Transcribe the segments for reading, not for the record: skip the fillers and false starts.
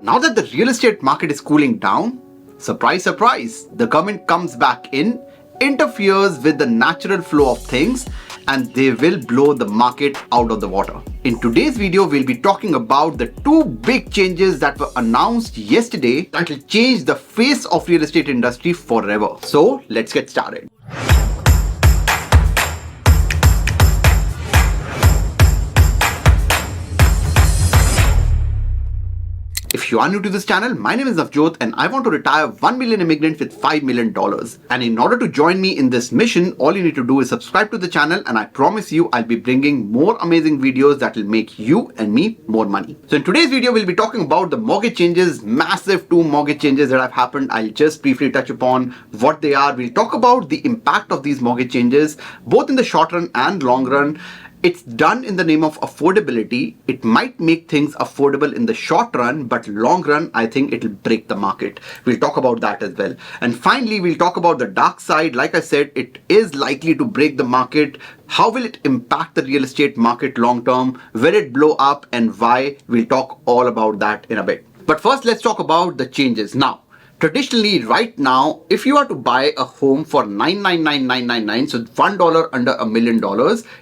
Now that the real estate market is cooling down, surprise, surprise, the government comes back in, interferes with the natural flow of things, and they will blow the market out of the water. In today's video, we'll be talking about the two big changes that were announced yesterday that will change the face of real estate industry forever. So let's get started. If you are new to this channel, my name is Navjot and I want to retire 1 million immigrants with $5 million. And in order to join me in this mission, all you need to do is subscribe to the channel, and I promise you I'll be bringing more amazing videos that will make you and me more money. So in today's video, we'll be talking about the mortgage changes, massive two mortgage changes that have happened. I'll just briefly touch upon what they are. We'll talk about the impact of these mortgage changes, both in the short run and long run. It's done in the name of affordability. It might make things affordable in the short run, but long run, I think it'll break the market. We'll talk about that as well. And finally, we'll talk about the dark side. Like I said, it is likely to break the market. How will it impact the real estate market long term? Will it blow up and why? We'll talk all about that in a bit. But first, let's talk about the changes. Now, traditionally, right now, if you are to buy a home for $999,999, so $1 under $1 million,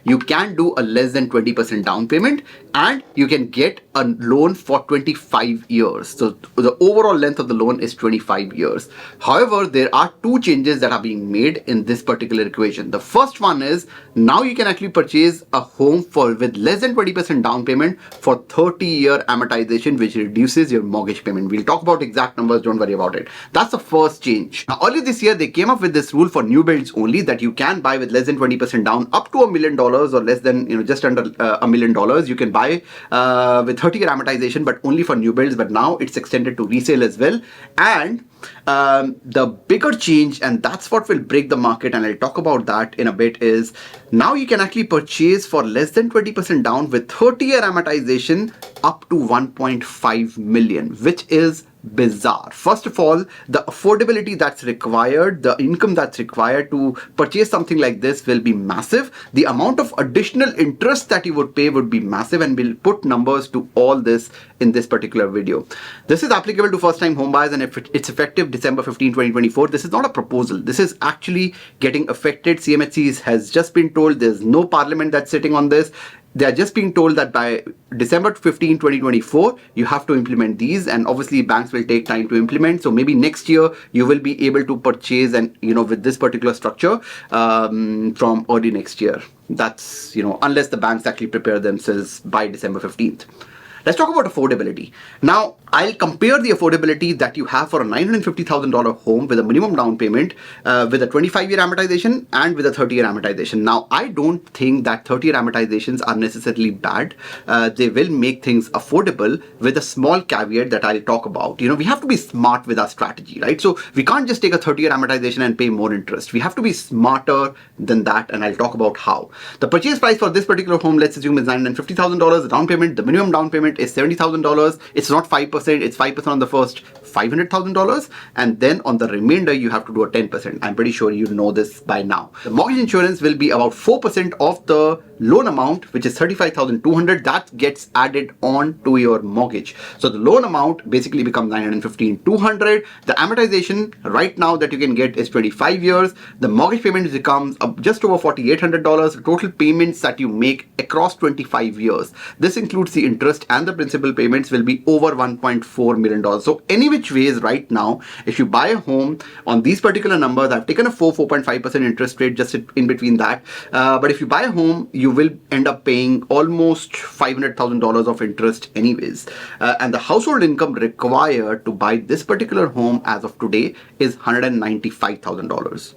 you can do a less than 20% down payment, and you can get a loan for 25 years. So the overall length of the loan is 25 years. However, there are two changes that are being made in this particular equation. The first one is now you can actually purchase a home with less than 20% down payment for 30-year amortization, which reduces your mortgage payment. We'll talk about exact numbers, don't worry about it. That's the first change. Now, earlier this year, they came up with this rule for new builds only, that you can buy with less than 20% down up to $1 million, or less than, just under $1 million. You can buy with 30-year amortization, but only for new builds. But now it's extended to resale as well. And the bigger change, and that's what will break the market, and I'll talk about that in a bit, is now you can actually purchase for less than 20% down with 30-year amortization up to 1.5 million, which is bizarre. First of all, the affordability that's required, the income that's required to purchase something like this will be massive. The amount of additional interest that you would pay would be massive, and we'll put numbers to all this in this particular video. This is applicable to first-time homebuyers, and if it's effective December 15, 2024. This is not a proposal. This is actually getting affected. CMHC has just been told there's no parliament that's sitting on this. They are just being told that by December 15, 2024, you have to implement these, and obviously banks will take time to implement. So maybe next year you will be able to purchase, and with this particular structure from early next year. That's unless the banks actually prepare themselves by December 15th. Let's talk about affordability. Now, I'll compare the affordability that you have for a $950,000 home with a minimum down payment with a 25-year amortization and with a 30-year amortization. Now, I don't think that 30-year amortizations are necessarily bad. They will make things affordable, with a small caveat that I'll talk about. We have to be smart with our strategy, right? So we can't just take a 30-year amortization and pay more interest. We have to be smarter than that, and I'll talk about how. The purchase price for this particular home, let's assume, is $950,000. The down payment, the minimum down payment is $70,000. It's not 5%. It's 5% on the first $500,000, and then on the remainder you have to do a 10%. I'm pretty sure you know this by now. The mortgage insurance will be about 4% of the loan amount, which is $35,200. That gets added on to your mortgage. So the loan amount basically becomes $915,200. The amortization right now that you can get is 25 years. The mortgage payment becomes just over $4,800. The total payments that you make across 25 years, this includes the interest and the principal payments, will be over $1.4 million. So any which ways right now, if you buy a home on these particular numbers, I've taken a 4.5% interest rate just in between that. But if you buy a home, you will end up paying almost $500,000 of interest anyways. And the household income required to buy this particular home as of today is $195,000.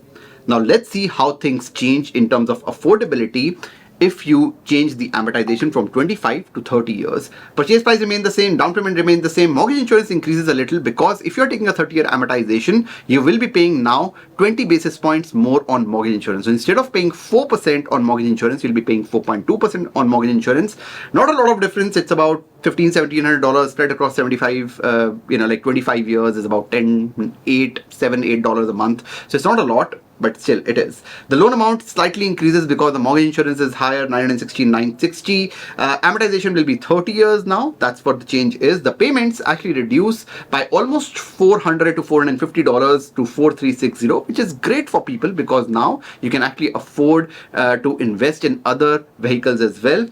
Now let's see how things change in terms of affordability if you change the amortization from 25 to 30 years. Purchase price remains the same, down payment remains the same, mortgage insurance increases a little, because if you're taking a 30-year amortization, you will be paying now 20 basis points more on mortgage insurance. So instead of paying 4% on mortgage insurance, you'll be paying 4.2% on mortgage insurance. Not a lot of difference. It's about $1,700 spread across 75, like 25 years is about $8 a month. So it's not a lot. but still it is. The loan amount slightly increases because the mortgage insurance is higher, 960. Amortization will be 30 years now. That's what the change is. The payments actually reduce by almost $400 to $450 to $4,360, which is great for people because now you can actually afford to invest in other vehicles as well,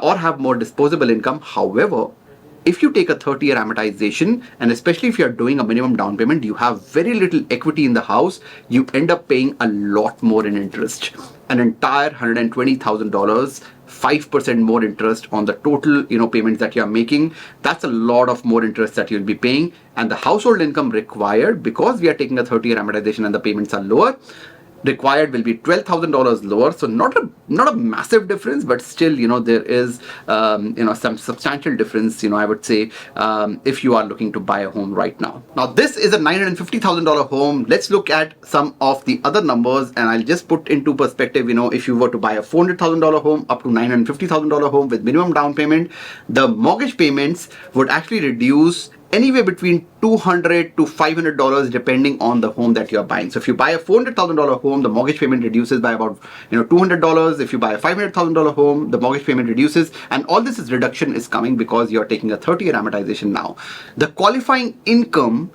or have more disposable income. However, if you take a 30-year amortization, and especially if you're doing a minimum down payment, you have very little equity in the house, you end up paying a lot more in interest. An entire $120,000, 5% more interest on the total, payments that you're making. That's a lot of more interest that you'll be paying. And the household income required, because we are taking a 30-year amortization and the payments are lower, required will be $12,000 lower. So not a massive difference, but still, there is, some substantial difference, I would say, if you are looking to buy a home right now. Now, this is a $950,000 home. Let's look at some of the other numbers, and I'll just put into perspective, if you were to buy a $400,000 home up to $950,000 home with minimum down payment, the mortgage payments would actually reduce anywhere between $200 to $500 depending on the home that you're buying. So if you buy a $400,000 home, the mortgage payment reduces by about $200. If you buy a $500,000 home, the mortgage payment reduces, and all this reduction is coming because you're taking a 30-year amortization now. The qualifying income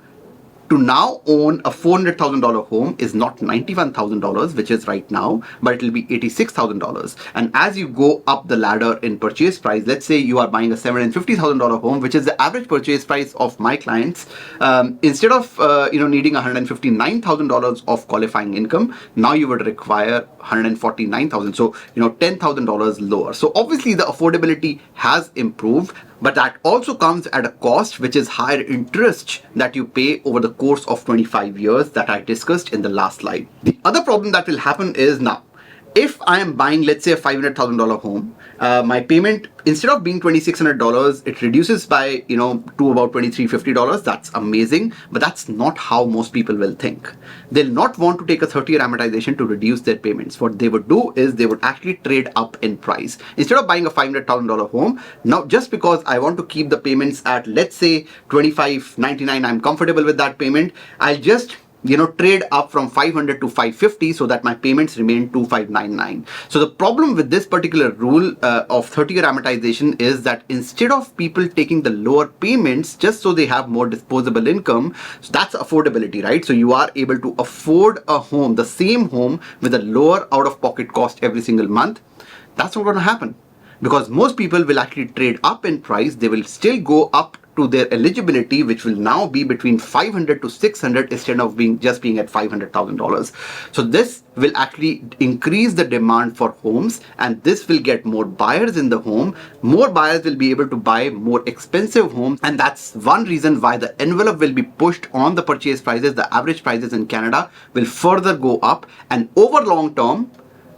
to now own a $400,000 home is not $91,000, which is right now, but it will be $86,000. And as you go up the ladder in purchase price, let's say you are buying a $750,000 home, which is the average purchase price of my clients. Instead of needing $159,000 of qualifying income, now you would require $149,000. So $10,000 lower. So obviously the affordability has improved, but that also comes at a cost, which is higher interest that you pay over the course of 25 years that I discussed in the last slide. The other problem that will happen is, now, if I am buying, let's say, a $500,000 home, my payment, instead of being $2,600, it reduces by, to about $2,350. That's amazing, but that's not how most people will think. They'll not want to take a 30-year amortization to reduce their payments. What they would do is they would actually trade up in price. Instead of buying a $500,000 home, now just because I want to keep the payments at, let's say, $2,599, I'm comfortable with that payment, I'll just trade up from $500 to $550 so that my payments remain $2,599. So the problem with this particular rule of 30-year amortization is that instead of people taking the lower payments just so they have more disposable income, so that's affordability, right? So you are able to afford a home, the same home, with a lower out-of-pocket cost every single month. That's not going to happen because most people will actually trade up in price. They will still go up to their eligibility, which will now be between $500 to $600 instead of being at $500,000. So this will actually increase the demand for homes, and this will get more buyers in the home. More buyers will be able to buy more expensive homes, and that's one reason why the envelope will be pushed on the purchase prices. The average prices in Canada will further go up, and over long term,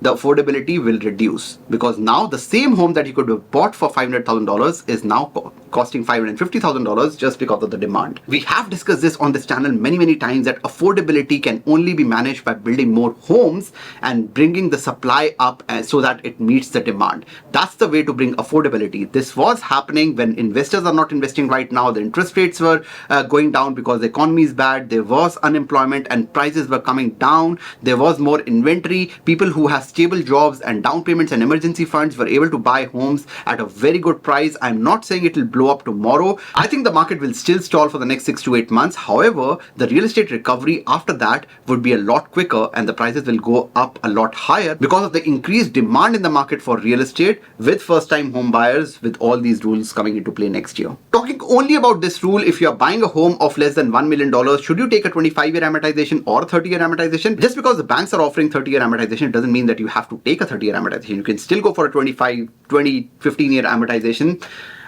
the affordability will reduce because now the same home that you could have bought for $500,000 is now costing $550,000 just because of the demand. We have discussed this on this channel many times, that affordability can only be managed by building more homes and bringing the supply up so that it meets the demand. That's the way to bring affordability. This was happening when investors are not investing right now. The interest rates were going down because the economy is bad. There was unemployment and prices were coming down. There was more inventory. People who have stable jobs and down payments and emergency funds were able to buy homes at a very good price. I'm not saying it will blow up tomorrow. I think the market will still stall for the next 6 to 8 months. However, the real estate recovery after that would be a lot quicker and the prices will go up a lot higher because of the increased demand in the market for real estate with first-time home buyers, with all these rules coming into play next year. Talking only about this rule, if you're buying a home of less than $1 million, should you take a 25-year amortization or 30-year amortization? Just because the banks are offering 30-year amortization doesn't mean that you have to take a 30-year amortization. You can still go for a 15-year amortization.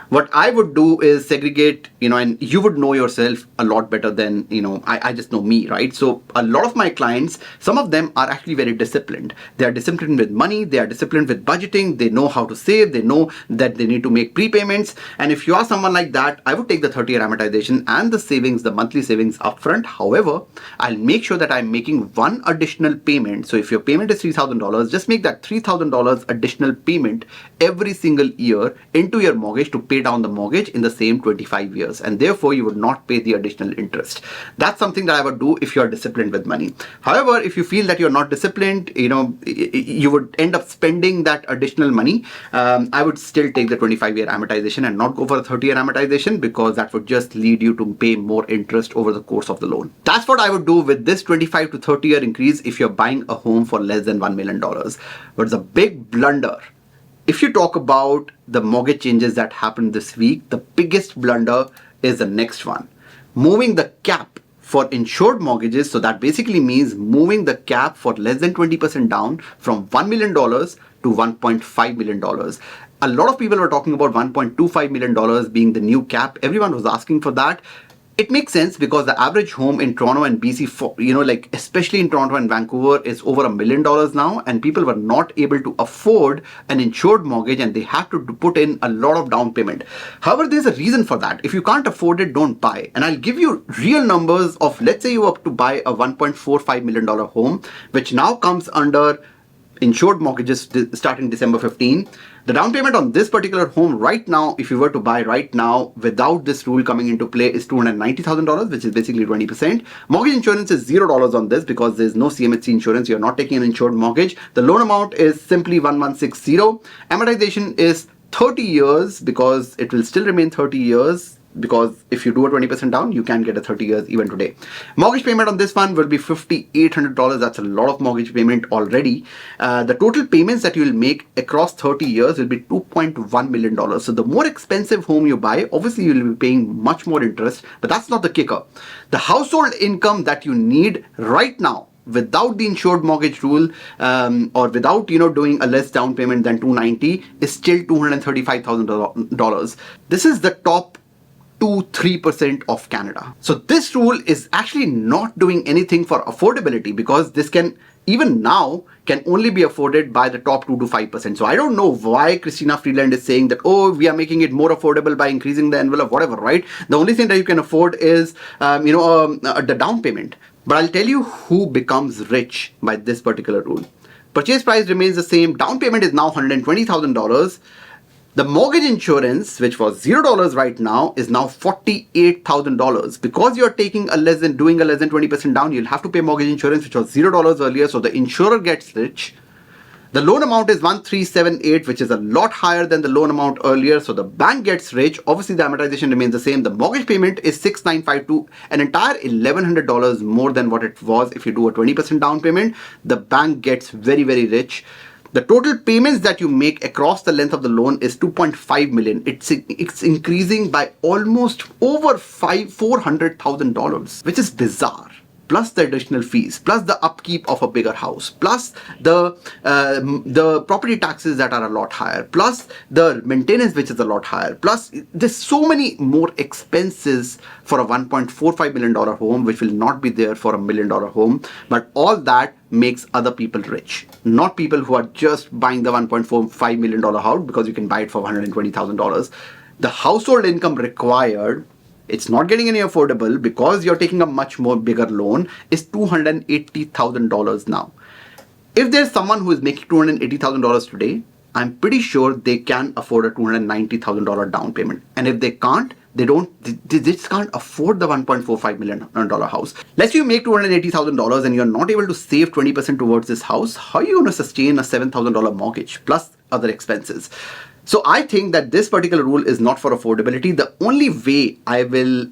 What I would do is segregate, and you would know yourself a lot better than, I just know me, right? So a lot of my clients, some of them are actually very disciplined. They are disciplined with money. They are disciplined with budgeting. They know how to save. They know that they need to make prepayments. And if you are someone like that, I would take the 30-year amortization and the savings, the monthly savings upfront. However, I'll make sure that I'm making one additional payment. So if your payment is $3,000, just make that $3,000 additional payment every single year into your mortgage to pay pay down the mortgage in the same 25 years, and therefore you would not pay the additional interest. That's something that I would do if you're disciplined with money. However, if you feel that you're not disciplined, you would end up spending that additional money. I would still take the 25-year amortization and not go for a 30-year amortization, because that would just lead you to pay more interest over the course of the loan. That's what I would do with this 25 to 30-year increase if you're buying a home for less than $1 million. But it's a big blunder. If you talk about the mortgage changes that happened this week, the biggest blunder is the next one. Moving the cap for insured mortgages. So that basically means moving the cap for less than 20% down from $1 million to $1.5 million. A lot of people were talking about $1.25 million being the new cap. Everyone was asking for that. It makes sense because the average home in Toronto and BC, especially in Toronto and Vancouver, is over $1 million now, and people were not able to afford an insured mortgage and they have to put in a lot of down payment. However, there's a reason for that. If you can't afford it, don't buy. And I'll give you real numbers of, let's say you were to buy a $1.45 million home, which now comes under insured mortgages starting December 15. The down payment on this particular home right now, if you were to buy right now without this rule coming into play, is $290,000, which is basically 20%. Mortgage insurance is $0 on this because there's no CMHC insurance. You're not taking an insured mortgage. The loan amount is simply 1160. Amortization is 30 years because it will still remain 30 years. Because if you do a 20% down, you can get a 30 years even today. Mortgage payment on this one will be $5,800. That's a lot of mortgage payment already. The total payments that you will make across 30 years will be $2.1 million. So the more expensive home you buy, obviously you will be paying much more interest, but that's not the kicker. The household income that you need right now, without the insured mortgage rule, or without doing a less down payment than $290, is still $235,000. This is the top 2-3% of Canada. So this rule is actually not doing anything for affordability, because this can even now can only be afforded by the top 2 to 5%. So I don't know why Christina Freeland is saying that, oh, we are making it more affordable by increasing the envelope, whatever, right? The only thing that you can afford is the down payment. But I'll tell you who becomes rich by this particular rule. Purchase price remains the same. Down payment is now $120,000. The mortgage insurance, which was $0 right now, is now $48,000. Because you're doing a less than 20% down, you'll have to pay mortgage insurance, which was $0 earlier. So the insurer gets rich. The loan amount is 1,378, which is a lot higher than the loan amount earlier. So the bank gets rich. Obviously, the amortization remains the same. The mortgage payment is $6,952, an entire $1,100 more than what it was if you do a 20% down payment. The bank gets very, very rich. The total payments that you make across the length of the loan is $2.5 million. It's increasing by almost over $400,000, which is bizarre. Plus the additional fees, plus the upkeep of a bigger house, plus the property taxes that are a lot higher, plus the maintenance, which is a lot higher, plus there's so many more expenses for a $1.45 million home, which will not be there for $1 million home. But all that makes other people rich, not people who are just buying the $1.45 million house because you can buy it for $120,000. The household income required, it's not getting any affordable because you're taking a much more bigger loan, is $280,000 now. If there's someone who is making $280,000 today, I'm pretty sure they can afford a $290,000 down payment. And if they can't, they just can't afford the $1.45 million house. Let's say you make $280,000 and you're not able to save 20% towards this house. How are you going to sustain a $7,000 mortgage plus other expenses? So I think that this particular rule is not for affordability. The only way I will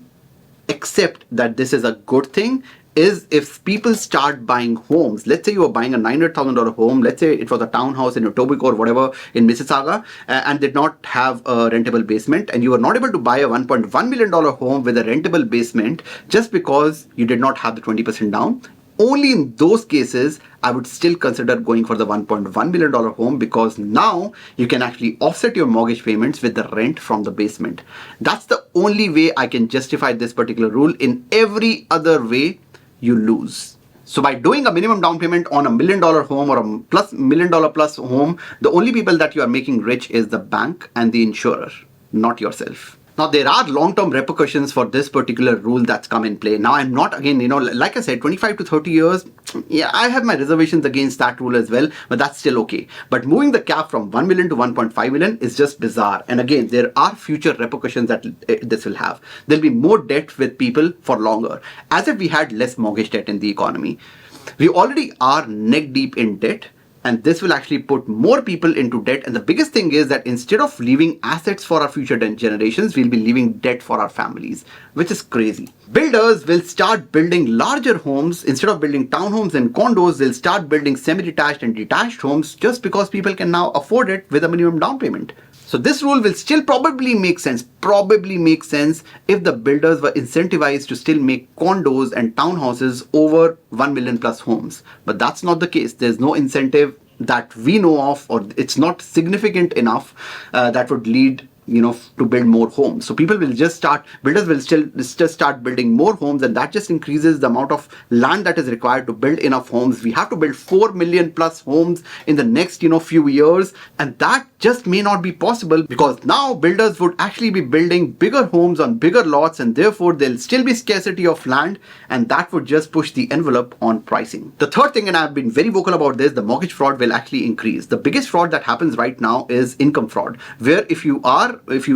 accept that this is a good thing is if people start buying homes. Let's say you were buying a $900,000 home. Let's say it was a townhouse in Etobicoke or whatever in Mississauga and did not have a rentable basement, and you were not able to buy a $1.1 million home with a rentable basement just because you did not have the 20% down. Only in those cases, I would still consider going for the $1.1 million home, because now you can actually offset your mortgage payments with the rent from the basement. That's the only way I can justify this particular rule. In every other way, you lose. So by doing a minimum down payment on a $1 million home or a $1 million plus home, the only people that you are making rich is the bank and the insurer, not yourself. Now, there are long-term repercussions for this particular rule that's come in play. Now, I'm not, again, like I said, 25 to 30 years, yeah, I have my reservations against that rule as well, but that's still okay. But moving the cap from 1 million to 1.5 million is just bizarre. And again, there are future repercussions that this will have. There'll be more debt with people for longer, as if we had less mortgage debt in the economy. We already are neck deep in debt, and this will actually put more people into debt. And the biggest thing is that instead of leaving assets for our future generations, we'll be leaving debt for our families, which is crazy. Builders will start building larger homes. Instead of building townhomes and condos, they'll start building semi-detached and detached homes just because people can now afford it with a minimum down payment. So this rule will still probably make sense if the builders were incentivized to still make condos and townhouses over 1 million plus homes. But that's not the case. There's no incentive that we know of, or it's not significant enough that would lead to build more homes. So builders will still start building more homes, and that just increases the amount of land that is required to build enough homes. We have to build 4 million plus homes in the next few years, and that just may not be possible because now builders would actually be building bigger homes on bigger lots, and therefore there'll still be scarcity of land, and that would just push the envelope on pricing. The third thing, and I've been very vocal about this, the mortgage fraud will actually increase. The biggest fraud that happens right now is income fraud, where if you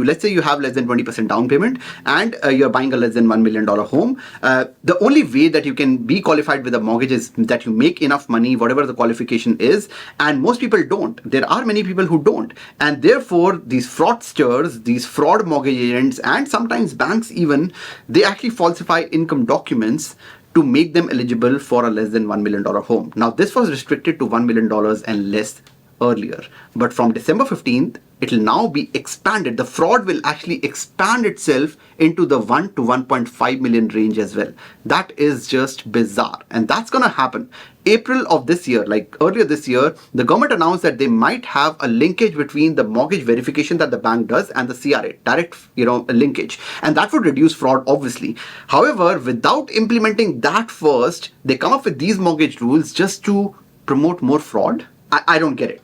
let's say you have less than 20% down payment and you're buying a less than $1 million home, the only way that you can be qualified with a mortgage is that you make enough money, whatever the qualification is, and most people don't. There are many people who don't, and therefore these fraudsters, these fraud mortgage agents, and sometimes banks even, they actually falsify income documents to make them eligible for a less than $1 million home. Now, this was restricted to $1 million and less earlier, but from December 15th, it will now be expanded. The fraud will actually expand itself into the 1 to 1.5 million range as well. That is just bizarre, and that's going to happen. April of this year, like earlier this year, the government announced that they might have a linkage between the mortgage verification that the bank does and the CRA, direct, linkage, and that would reduce fraud, obviously. However, without implementing that first, they come up with these mortgage rules just to promote more fraud. I don't get it.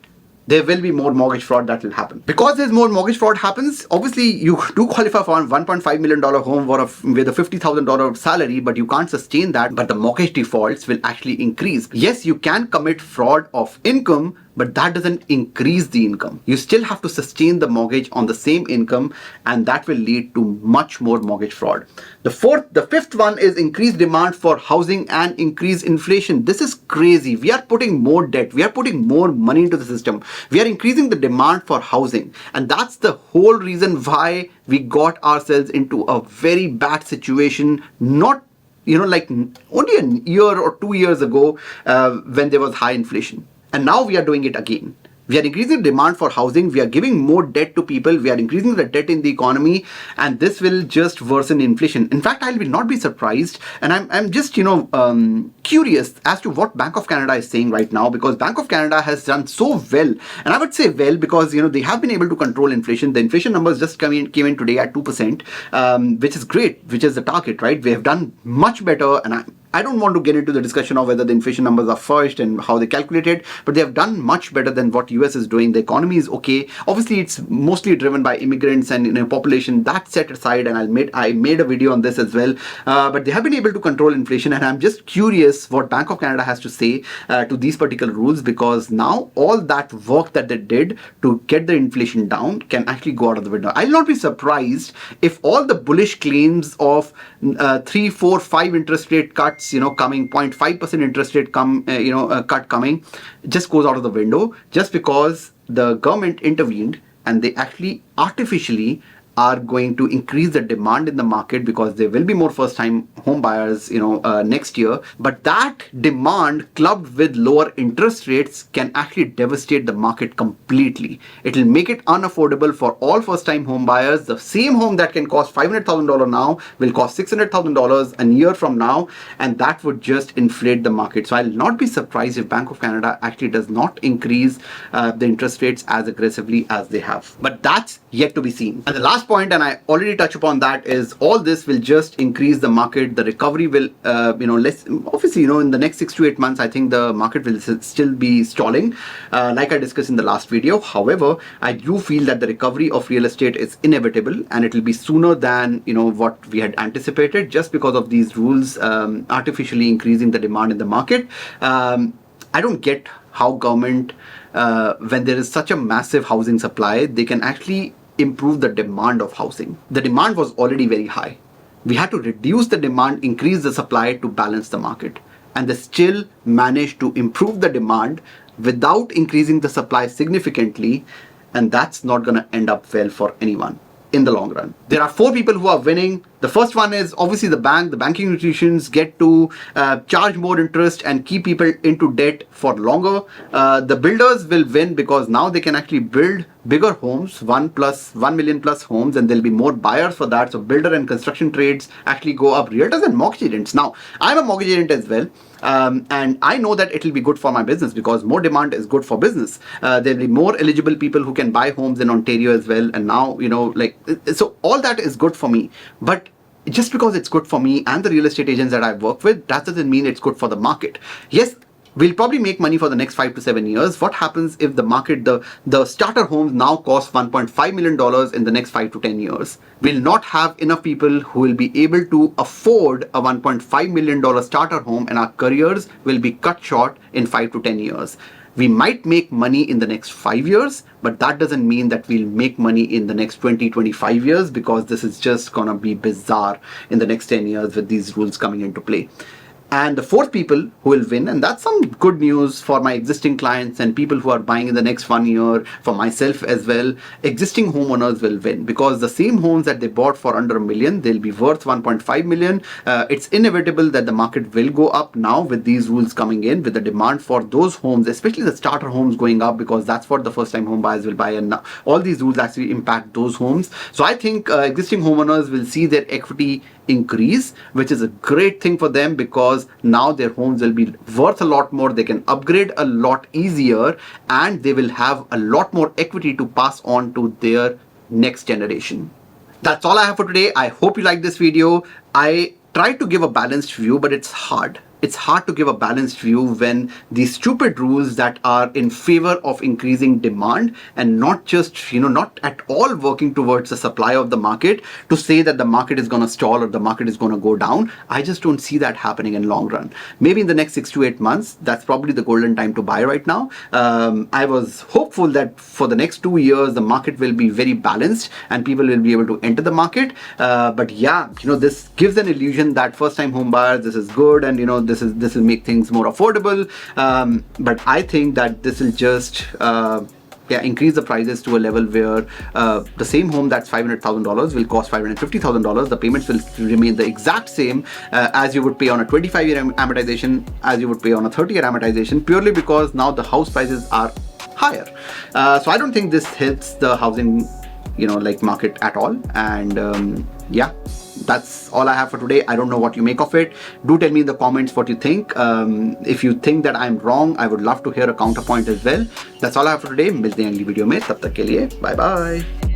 There will be more mortgage fraud that will happen. Because there's more mortgage fraud happens, obviously you do qualify for a $1.5 million home with a $50,000 salary, but you can't sustain that, but the mortgage defaults will actually increase. Yes, you can commit fraud of income, but that doesn't increase the income. You still have to sustain the mortgage on the same income, and that will lead to much more mortgage fraud. The fifth one is increased demand for housing and increased inflation. This is crazy. We are putting more debt. We are putting more money into the system. We are increasing the demand for housing. And that's the whole reason why we got ourselves into a very bad situation, not like only a year or 2 years ago when there was high inflation. And now we are doing it again. We are increasing demand for housing. We are giving more debt to people. We are increasing the debt in the economy, and this will just worsen inflation. In fact, I will not be surprised, and I'm just curious as to what Bank of Canada is saying right now, because Bank of Canada has done so well, and I would say well because they have been able to control inflation. The inflation numbers just came in today at 2%, which is great, which is the target, right? We have done much better, and I don't want to get into the discussion of whether the inflation numbers are first and how they calculate it, but they have done much better than what US is doing. The economy is okay. Obviously, it's mostly driven by immigrants and population. That's set aside, and I made a video on this as well. But they have been able to control inflation, and I'm just curious what Bank of Canada has to say to these particular rules, because now all that work that they did to get the inflation down can actually go out of the window. I'll not be surprised if all the bullish claims of 3, 4, 5 interest rate cuts coming, 0.5% interest rate cut coming, just goes out of the window just because the government intervened and they actually artificially are going to increase the demand in the market, because there will be more first-time home buyers, next year. But that demand clubbed with lower interest rates can actually devastate the market completely. It will make it unaffordable for all first-time home buyers. The same home that can cost $500,000 now will cost $600,000 a year from now, and that would just inflate the market. So I'll not be surprised if Bank of Canada actually does not increase the interest rates as aggressively as they have. But that's yet to be seen. And the last point, and I already touched upon that, is all this will just increase the market. The recovery will, less. Obviously, in the next 6 to 8 months, I think the market will still be stalling, like I discussed in the last video. However, I do feel that the recovery of real estate is inevitable, and it will be sooner than what we had anticipated, just because of these rules artificially increasing the demand in the market. I don't get how government, when there is such a massive housing supply, they can actually improve the demand of housing. The demand was already very high. We had to reduce the demand, increase the supply to balance the market. And they still managed to improve the demand without increasing the supply significantly. And that's not going to end up well for anyone in the long run. There are 4 people who are winning. The first one is obviously the banking institutions get to charge more interest and keep people into debt for longer. The builders will win because now they can actually build bigger homes, 1 million plus homes, and there'll be more buyers for that. So builder and construction trades actually go up. Realtors and mortgage agents. Now, I'm a mortgage agent as well. And I know that it will be good for my business because more demand is good for business. There'll be more eligible people who can buy homes in Ontario as well. And now, so all that is good for me. But just because it's good for me and the real estate agents that I work with, that doesn't mean it's good for the market. Yes, we'll probably make money for the next 5 to 7 years. What happens if the market, the starter homes now cost $1.5 million in the next 5 to 10 years? We'll not have enough people who will be able to afford a $1.5 million starter home, and our careers will be cut short in 5 to 10 years. We might make money in the next 5 years, but that doesn't mean that we'll make money in the next 20-25 years, because this is just gonna be bizarre in the next 10 years with these rules coming into play. And the 4th people who will win, and that's some good news for my existing clients and people who are buying in the next 1 year, for myself as well, existing homeowners will win, because the same homes that they bought for under $1 million, they'll be worth $1.5 million. It's inevitable that the market will go up now with these rules coming in, with the demand for those homes, especially the starter homes, going up, because that's what the first time home buyers will buy, and now all these rules actually impact those homes. So I think existing homeowners will see their equity increase, which is a great thing for them, because now their homes will be worth a lot more. They can upgrade a lot easier, and they will have a lot more equity to pass on to their next generation. That's all I have for today. I hope you like this video. I tried to give a balanced view, but it's hard. It's hard to give a balanced view when these stupid rules that are in favor of increasing demand and not just, not at all working towards the supply of the market, to say that the market is going to stall or the market is going to go down. I just don't see that happening in long run. Maybe in the next 6 to 8 months, that's probably the golden time to buy right now. I was hopeful that for the next 2 years, the market will be very balanced and people will be able to enter the market. But yeah, this gives an illusion that first time home buyers, this is good, and this will make things more affordable, but I think that this will just increase the prices to a level where the same home that's $500,000 will cost $550,000. The payments will remain the exact same as you would pay on a 25-year amortization, as you would pay on a 30-year amortization, purely because now the house prices are higher. So I don't think this helps the housing market at all. And yeah, that's all I have for today. I don't know what you make of it. Do tell me in the comments what you think. If you think that I'm wrong, I would love to hear a counterpoint as well. That's all I have for today. मिलते हैं अगली video में, तब तक के लिए bye bye.